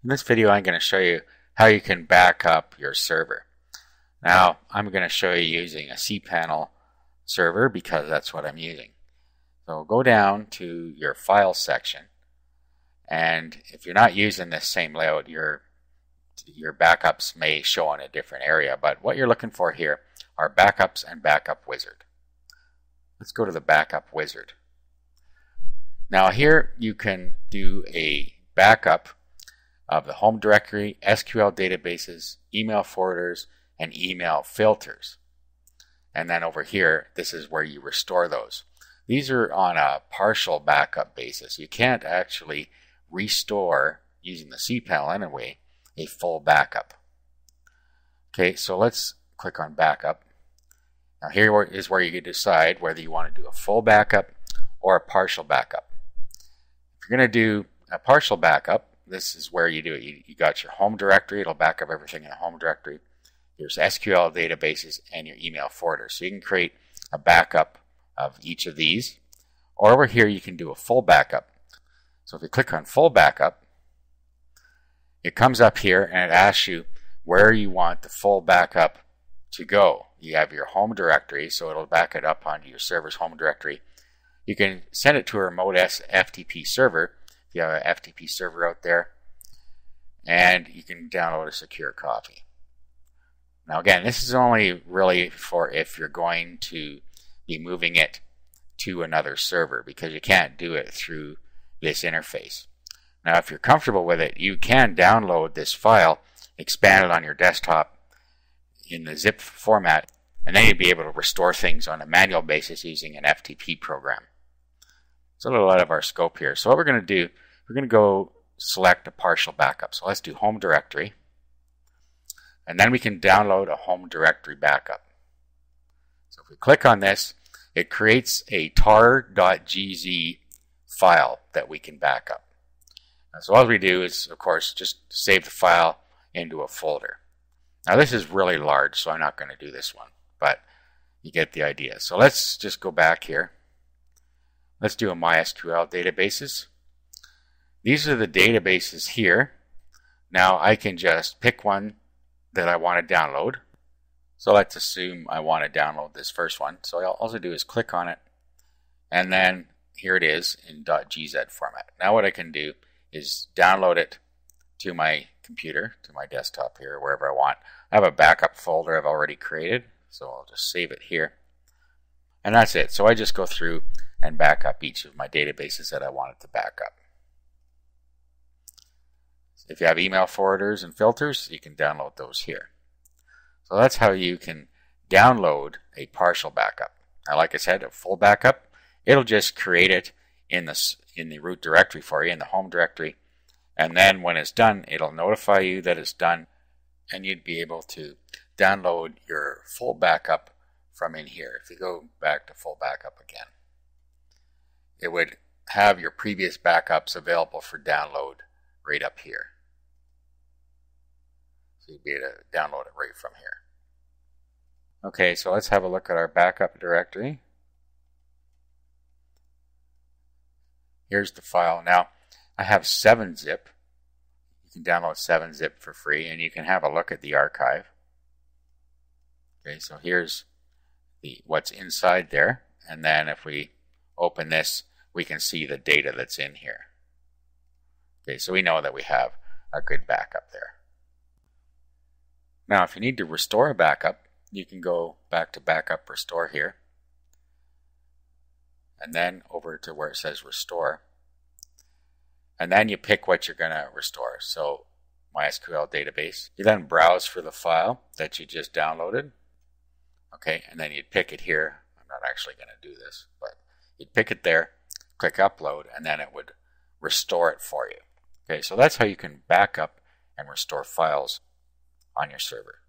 In this video, I'm going to show you how you can back up your server. Now, I'm going to show you using a cPanel server because that's what I'm using. So go down to your Files section, and if you're not using this same layout, your backups may show in a different area, but what you're looking for here are Backups and Backup Wizard. Let's go to the Backup Wizard. Now here you can do a backup of the home directory, SQL databases, email forwarders, and email filters. And then over here, this is where you restore those. These are on a partial backup basis. You can't actually restore, using the cPanel anyway, a full backup. Okay, so let's click on backup. Now here is where you can decide whether you want to do a full backup or a partial backup. If you're going to do a partial backup, this is where you do it. You got your home directory. It'll back up everything in the home directory. There's SQL databases and your email forwarder. So you can create a backup of each of these. Or over here, you can do a full backup. So if you click on full backup, it comes up here and it asks you where you want the full backup to go. You have your home directory, so it'll back it up onto your server's home directory. You can send it to a remote FTP server. You have an FTP server out there, and you can download a secure copy. Now again, this is only really for if you're going to be moving it to another server, because you can't do it through this interface. Now if you're comfortable with it, you can download this file, expand it on your desktop in the zip format, and then you'll be able to restore things on a manual basis using an FTP program. It's a little out of our scope here. So what we're going to do, we're going to go select a partial backup. So let's do home directory. And then we can download a home directory backup. So if we click on this, it creates a tar.gz file that we can back up. And so all we do is, of course, just save the file into a folder. Now this is really large, so I'm not going to do this one, but you get the idea. So let's just go back here. Let's do a MySQL databases. These are the databases here. Now I can just pick one that I want to download. So let's assume I want to download this first one. So all I'll do is click on it, and then here it is in .gz format. Now what I can do is download it to my computer, to my desktop here, wherever I want. I have a backup folder I've already created, so I'll just save it here. And that's it. So I just go through and back up each of my databases that I wanted to back up. If you have email forwarders and filters, you can download those here. So that's how you can download a partial backup. Now, like I said, a full backup, it'll just create it in the root directory for you, in the home directory. And then when it's done, it'll notify you that it's done, and you'd be able to download your full backup from in here. If you go back to full backup again, it would have your previous backups available for download right up here. So you'd be able to download it right from here. Okay, so let's have a look at our backup directory. Here's the file. Now, I have 7-zip. You can download 7-zip for free, and you can have a look at the archive. Okay, so here's what's inside there, and then if we open this, we can see the data that's in here. Okay, so we know that we have a good backup there. Now, if you need to restore a backup, you can go back to Backup Restore here, and then over to where it says Restore. And then you pick what you're going to restore. So, MySQL database. You then browse for the file that you just downloaded. Okay, and then you'd pick it here. I'm not actually going to do this, but you'd pick it there, click Upload, and then it would restore it for you. Okay, so that's how you can back up and restore files on your server.